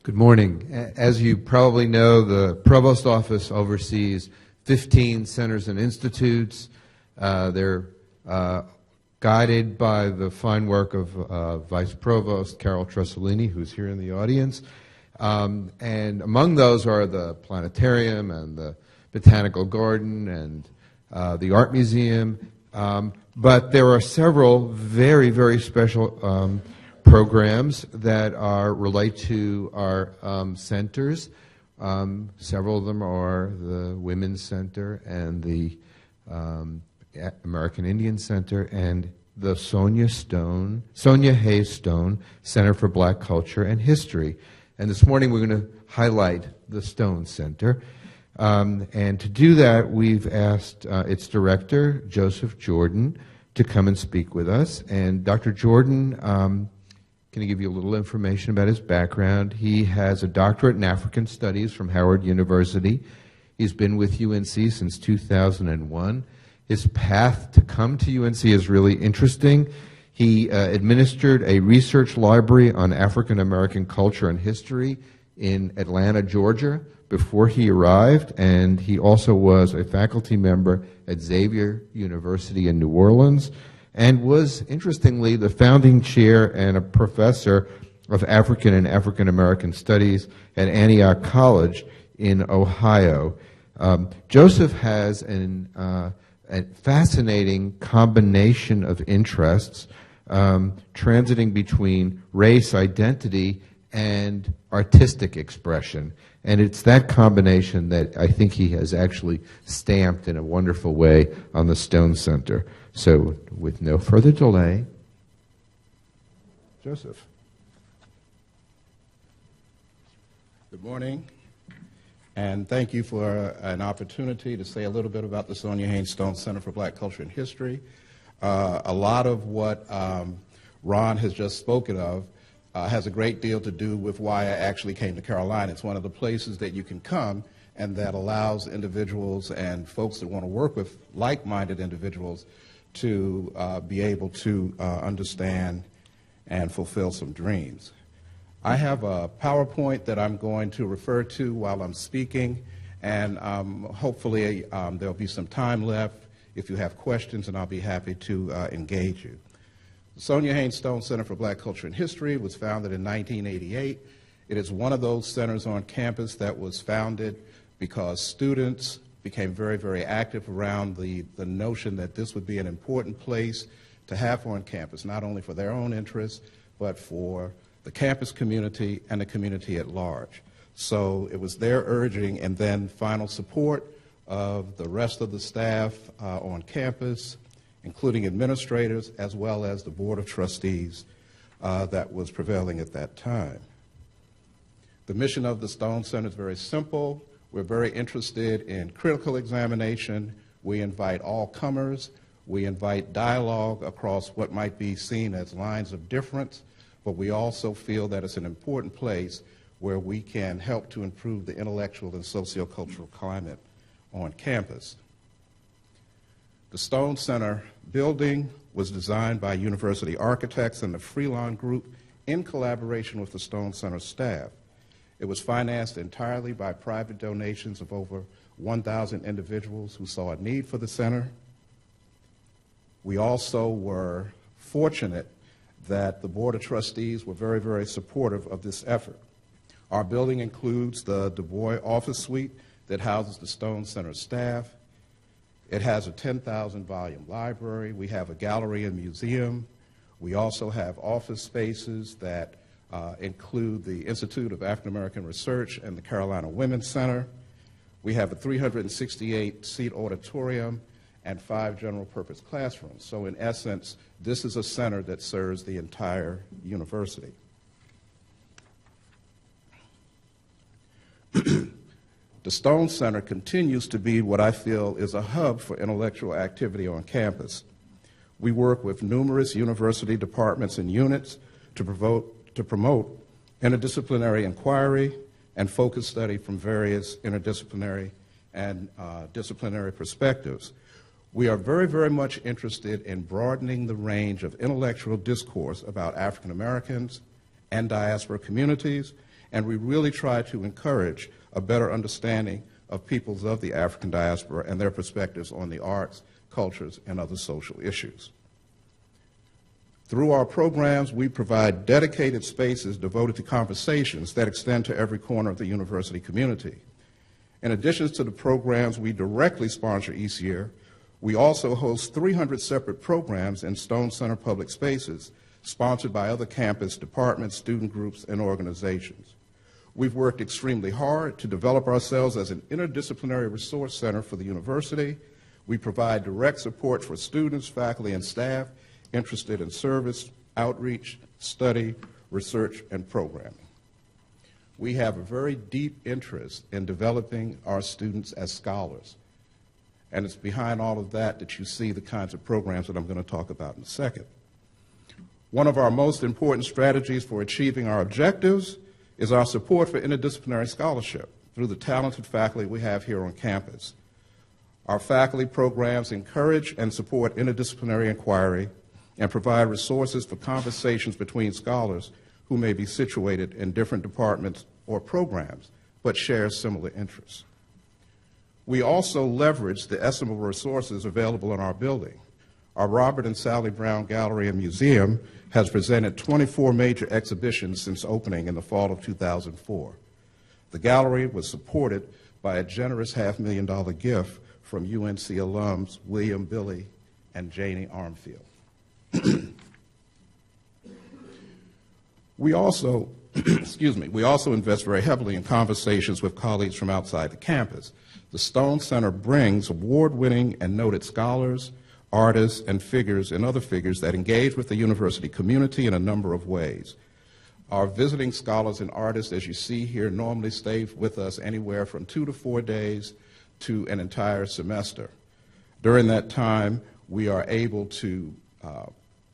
Good morning. As you probably know, the Provost Office oversees 15 centers and institutes. They're guided by the fine work of Vice Provost Carol Tressolini, who's here in the audience. And among those are the planetarium and the botanical garden and the art museum. But there are several very, very special programs that relate to our centers. Several of them are the Women's Center and the American Indian Center and the Sonya Hayes Stone Center for Black Culture and History. And this morning we're going to highlight the Stone Center. And to do that, we've asked its director, Joseph Jordan, to come and speak with us. And Dr. Jordan, going to give you a little information about his background. He has a doctorate in African Studies from Howard University. He's been with UNC since 2001. His path to come to UNC is really interesting. He administered a research library on African American culture and history in Atlanta, Georgia, before he arrived, and he also was a faculty member at Xavier University in New Orleans, and was, interestingly, the founding chair and a professor of African and African American Studies at Antioch College in Ohio. Joseph has a fascinating combination of interests, transiting between race, identity, and artistic expression. And it's that combination that I think he has actually stamped in a wonderful way on the Stone Center. So, with no further delay, Joseph. Good morning, and thank you for an opportunity to say a little bit about the Sonya Hayes Stone Center for Black Culture and History. A lot of what Ron has just spoken of has a great deal to do with why I actually came to Carolina. It's one of the places that you can come and that allows individuals and folks that want to work with like-minded individuals to be able to understand and fulfill some dreams. I have a PowerPoint that I'm going to refer to while I'm speaking, and hopefully there'll be some time left if you have questions, and I'll be happy to engage you. The Sonya Hayes Stone Center for Black Culture and History was founded in 1988. It is one of those centers on campus that was founded because students became very, very active around the notion that this would be an important place to have on campus, not only for their own interests, but for the campus community and the community at large. So it was their urging and then final support of the rest of the staff on campus, including administrators, as well as the Board of Trustees that was prevailing at that time. The mission of the Stone Center is very simple. We're very interested in critical examination. We invite all comers. We invite dialogue across what might be seen as lines of difference, but we also feel that it's an important place where we can help to improve the intellectual and sociocultural climate on campus. The Stone Center building was designed by university architects and the Freelon Group in collaboration with the Stone Center staff. It was financed entirely by private donations of over 1,000 individuals who saw a need for the center. We also were fortunate that the Board of Trustees were very, very supportive of this effort. Our building includes the Du Bois office suite that houses the Stone Center staff. It has a 10,000-volume library. We have a gallery and museum. We also have office spaces that include the Institute of African American Research and the Carolina Women's Center. We have a 368-seat auditorium and 5 general-purpose classrooms. So in essence, this is a center that serves the entire university. The Stone Center continues to be what I feel is a hub for intellectual activity on campus. We work with numerous university departments and units to promote interdisciplinary inquiry and focus study from various interdisciplinary and disciplinary perspectives. We are very, very much interested in broadening the range of intellectual discourse about African Americans and diaspora communities, and we really try to encourage a better understanding of peoples of the African diaspora and their perspectives on the arts, cultures, and other social issues. Through our programs, we provide dedicated spaces devoted to conversations that extend to every corner of the university community. In addition to the programs we directly sponsor each year, we also host 300 separate programs in Stone Center public spaces, sponsored by other campus departments, student groups, and organizations. We've worked extremely hard to develop ourselves as an interdisciplinary resource center for the university. We provide direct support for students, faculty, and staff interested in service, outreach, study, research, and programming. We have a very deep interest in developing our students as scholars. And it's behind all of that that you see the kinds of programs that I'm going to talk about in a second. One of our most important strategies for achieving our objectives is our support for interdisciplinary scholarship through the talented faculty we have here on campus. Our faculty programs encourage and support interdisciplinary inquiry and provide resources for conversations between scholars who may be situated in different departments or programs but share similar interests. We also leverage the estimable resources available in our building. Our Robert and Sally Brown Gallery and Museum has presented 24 major exhibitions since opening in the fall of 2004. The gallery was supported by a generous $500,000 gift from UNC alums William Billy and Janie Armfield. We also invest very heavily in conversations with colleagues from outside the campus. The Stone Center brings award-winning and noted scholars, artists, and figures and other figures that engage with the university community in a number of ways. Our visiting scholars and artists, as you see here, normally stay with us anywhere from 2 to 4 days to an entire semester. During that time, we are able to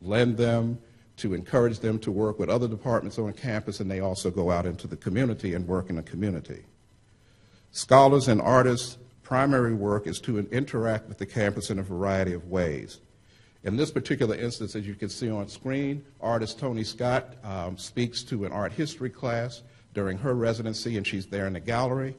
lend them, to encourage them to work with other departments on campus, and they also go out into the community and work in the community. Scholars and artists' primary work is to interact with the campus in a variety of ways. In this particular instance, as you can see on screen, artist Tony Scott speaks to an art history class during her residency, and she's there in the gallery.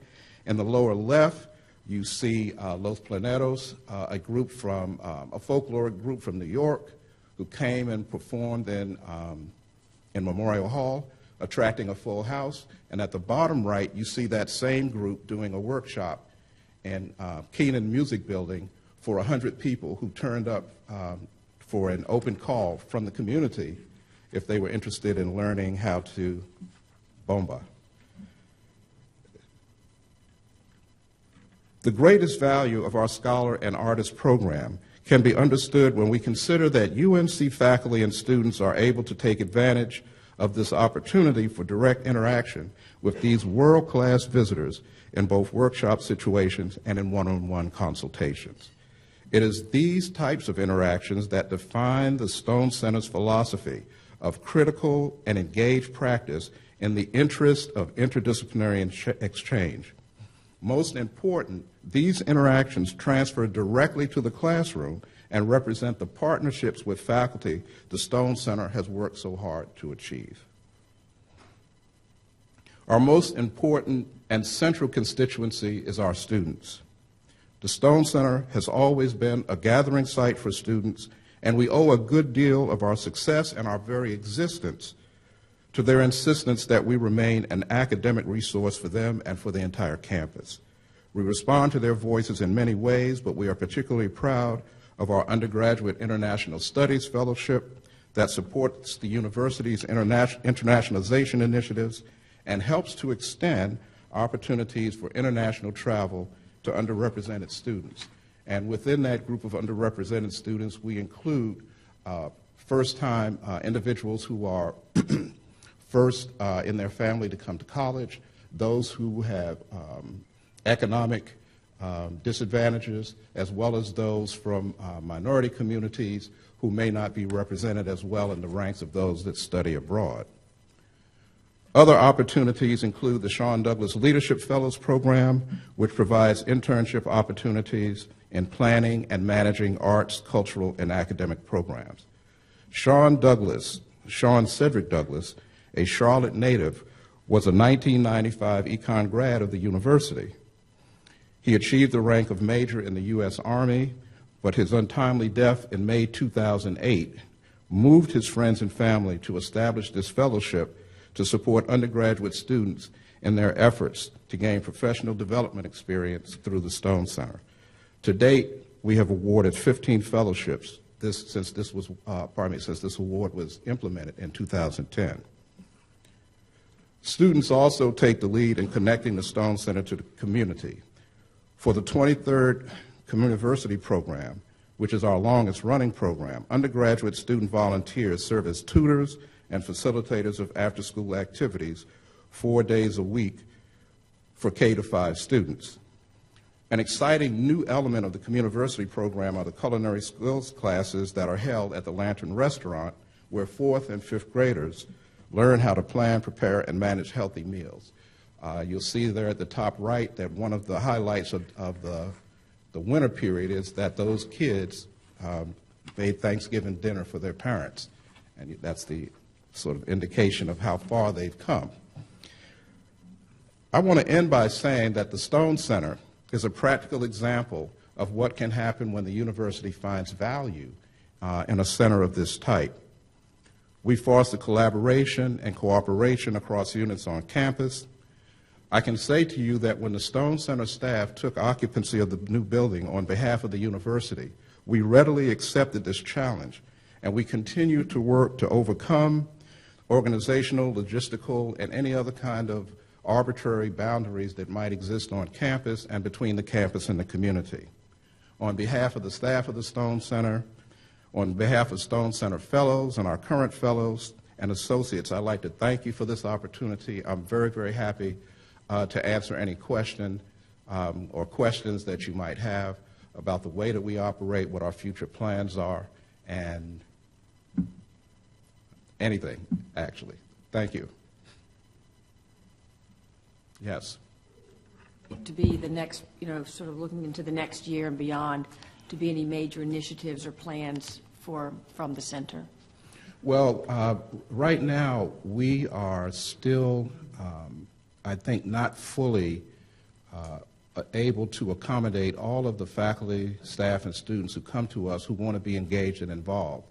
In the lower left, you see Los Planeros, a group from, a folkloric group from New York who came and performed in Memorial Hall, attracting a full house. And at the bottom right, you see that same group doing a workshop in Keenan Music Building for 100 people who turned up for an open call from the community if they were interested in learning how to bomba. The greatest value of our scholar and artist program can be understood when we consider that UNC faculty and students are able to take advantage of this opportunity for direct interaction with these world-class visitors in both workshop situations and in one-on-one consultations. It is these types of interactions that define the Stone Center's philosophy of critical and engaged practice in the interest of interdisciplinary exchange. Most important, these interactions transfer directly to the classroom and represent the partnerships with faculty the Stone Center has worked so hard to achieve. Our most important and central constituency is our students. The Stone Center has always been a gathering site for students, and we owe a good deal of our success and our very existence to their insistence that we remain an academic resource for them and for the entire campus. We respond to their voices in many ways, but we are particularly proud of our undergraduate international studies fellowship that supports the university's internationalization initiatives and helps to extend opportunities for international travel to underrepresented students. And within that group of underrepresented students, we include first-time individuals who are first in their family to come to college, those who have economic disadvantages, as well as those from minority communities who may not be represented as well in the ranks of those that study abroad. Other opportunities include the Shawn Douglas Leadership Fellows Program, which provides internship opportunities in planning and managing arts, cultural, and academic programs. Shawn Cedric Douglas, a Charlotte native, was a 1995 econ grad of the university. He achieved the rank of major in the U.S. Army, but his untimely death in May 2008 moved his friends and family to establish this fellowship to support undergraduate students in their efforts to gain professional development experience through the Stone Center. To date, we have awarded 15 fellowships since this award was implemented in 2010. Students also take the lead in connecting the Stone Center to the community. For the 23rd Communiversity program, which is our longest running program, undergraduate student volunteers serve as tutors and facilitators of after-school activities 4 days a week for K-5 students. An exciting new element of the Communiversity program are the culinary skills classes that are held at the Lantern Restaurant, where 4th and 5th graders learn how to plan, prepare, and manage healthy meals. You'll see there at the top right that one of the highlights of the winter period is that those kids made Thanksgiving dinner for their parents, and that's the sort of indication of how far they've come. I want to end by saying that the Stone Center is a practical example of what can happen when the university finds value in a center of this type. We foster collaboration and cooperation across units on campus. I can say to you that when the Stone Center staff took occupancy of the new building on behalf of the university, we readily accepted this challenge, and we continue to work to overcome organizational, logistical, and any other kind of arbitrary boundaries that might exist on campus and between the campus and the community. On behalf of the staff of the Stone Center, on behalf of Stone Center fellows and our current fellows and associates, I'd like to thank you for this opportunity. I'm very, very happy to answer any question or questions that you might have about the way that we operate, what our future plans are, and anything, actually. Thank you. Yes. To be the next, sort of looking into the next year and beyond, to be any major initiatives or plans from the center? Well, right now we are still, I think, not fully able to accommodate all of the faculty, staff, and students who come to us who want to be engaged and involved.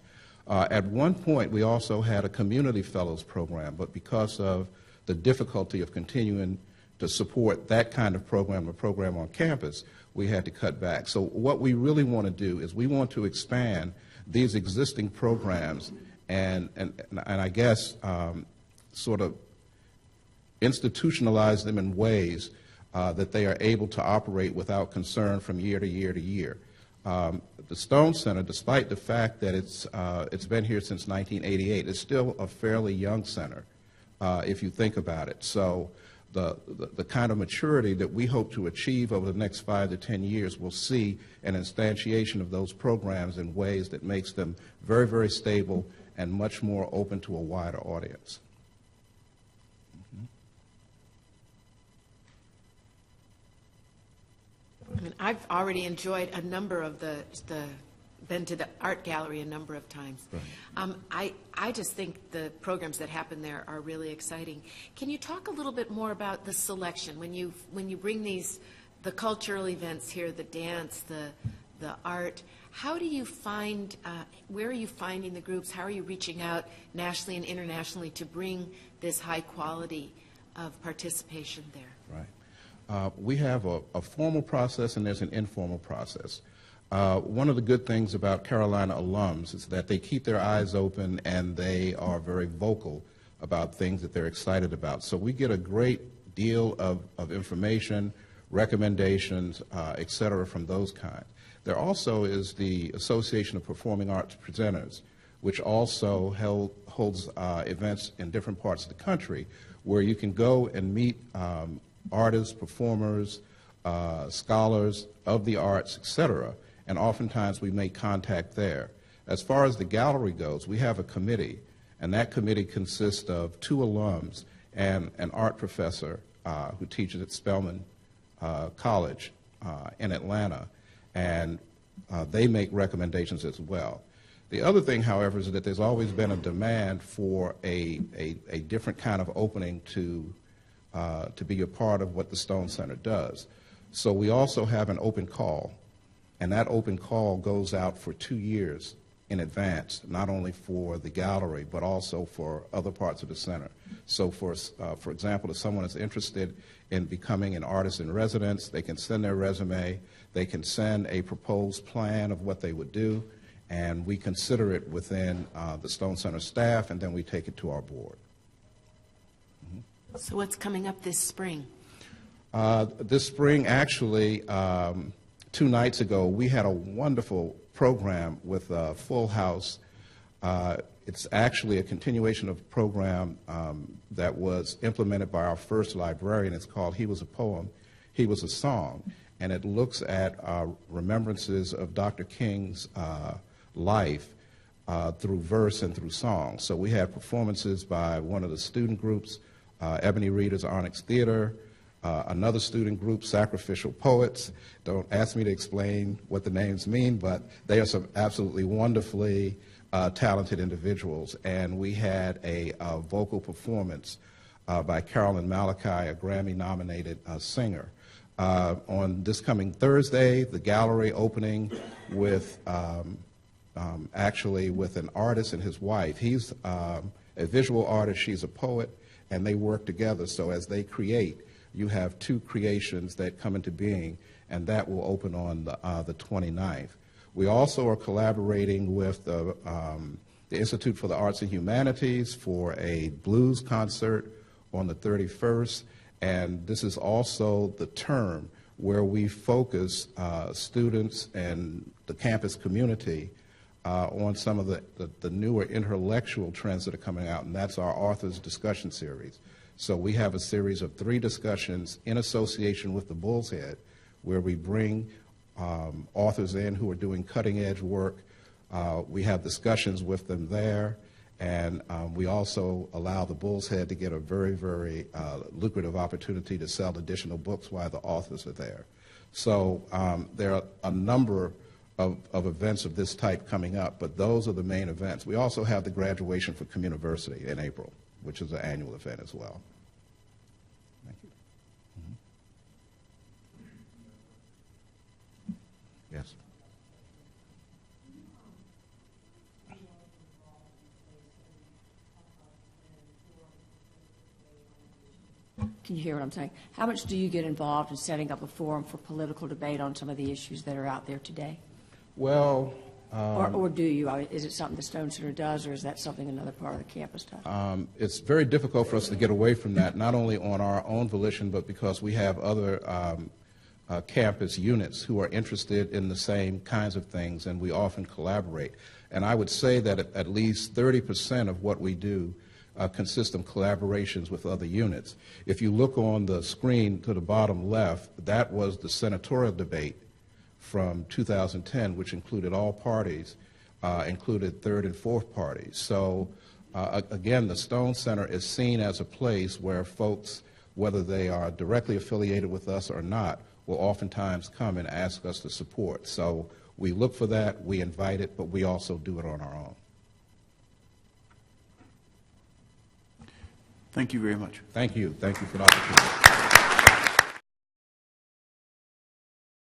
At one point, we also had a community fellows program, but because of the difficulty of continuing to support that kind of program, a program on campus, we had to cut back. So what we really want to do is we want to expand these existing programs and I guess sort of institutionalize them in ways that they are able to operate without concern from year to year to year. The Stone Center, despite the fact that it's been here since 1988, is still a fairly young center, if you think about it. So the kind of maturity that we hope to achieve over the next 5 to 10 years will see an instantiation of those programs in ways that makes them very, very stable and much more open to a wider audience. I've already enjoyed a number of been to the art gallery a number of times. Right. I just think the programs that happen there are really exciting. Can you talk a little bit more about the selection when you bring the cultural events here, the dance, the art? How do you find? Where are you finding the groups? How are you reaching out nationally and internationally to bring this high quality of participation there? Right. We have a formal process and there's an informal process. One of the good things about Carolina alums is that they keep their eyes open and they are very vocal about things that they're excited about. So we get a great deal of information, recommendations, et cetera, from those kinds. There also is the Association of Performing Arts Presenters, which also holds events in different parts of the country where you can go and meet artists, performers, scholars of the arts, et cetera, and oftentimes we make contact there. As far as the gallery goes, we have a committee, and that committee consists of 2 alums and an art professor who teaches at Spelman College in Atlanta, and they make recommendations as well. The other thing, however, is that there's always been a demand for a different kind of opening to to be a part of what the Stone Center does. So we also have an open call, and that open call goes out for 2 years in advance, not only for the gallery, but also for other parts of the center. So for example, if someone is interested in becoming an artist in residence, they can send their resume, they can send a proposed plan of what they would do, and we consider it within the Stone Center staff, and then we take it to our board. So what's coming up this spring? This spring, actually, 2 nights ago, we had a wonderful program with Full House. It's actually a continuation of a program that was implemented by our first librarian. It's called He Was a Poem, He Was a Song, and it looks at remembrances of Dr. King's life through verse and through song. So we had performances by one of the student groups, Ebony Reader's Onyx Theater, another student group, Sacrificial Poets. Don't ask me to explain what the names mean, but they are some absolutely wonderfully talented individuals. And we had a vocal performance by Carolyn Malachi, a Grammy-nominated singer. On this coming Thursday, the gallery opening with actually with an artist and his wife. He's a visual artist, she's a poet, and they work together. So as they create, you have 2 creations that come into being, and that will open on the 29th. We also are collaborating with the Institute for the Arts and Humanities for a blues concert on the 31st, and this is also the term where we focus students and the campus community on some of the newer intellectual trends that are coming out, and that's our authors discussion series. So we have a series of 3 discussions in association with the Bull's Head, where we bring authors in who are doing cutting-edge work. We have discussions with them there, and we also allow the Bull's Head to get a very, very lucrative opportunity to sell additional books while the authors are there. So there are a number of events of this type coming up, but those are the main events. We also have the graduation for Communiversity in April, which is an annual event as well. Thank you. Yes. Can you hear what I'm saying? How much do you get involved in setting up a forum for political debate on some of the issues that are out there today? Well, or do you? Is it something the Stone Center does, or is that something another part of the campus does? it's very difficult for us to get away from that, not only on our own volition, but because we have other campus units who are interested in the same kinds of things, and we often collaborate. And I would say that at least 30% of what we do consists of collaborations with other units. If you look on the screen to the bottom left, that was the senatorial debate from 2010, which included all parties, included third and fourth parties. So again, the Stone Center is seen as a place where folks, whether they are directly affiliated with us or not, will oftentimes come and ask us to support. So we look for that, we invite it, but we also do it on our own. Thank you very much. Thank you. Thank you for the opportunity.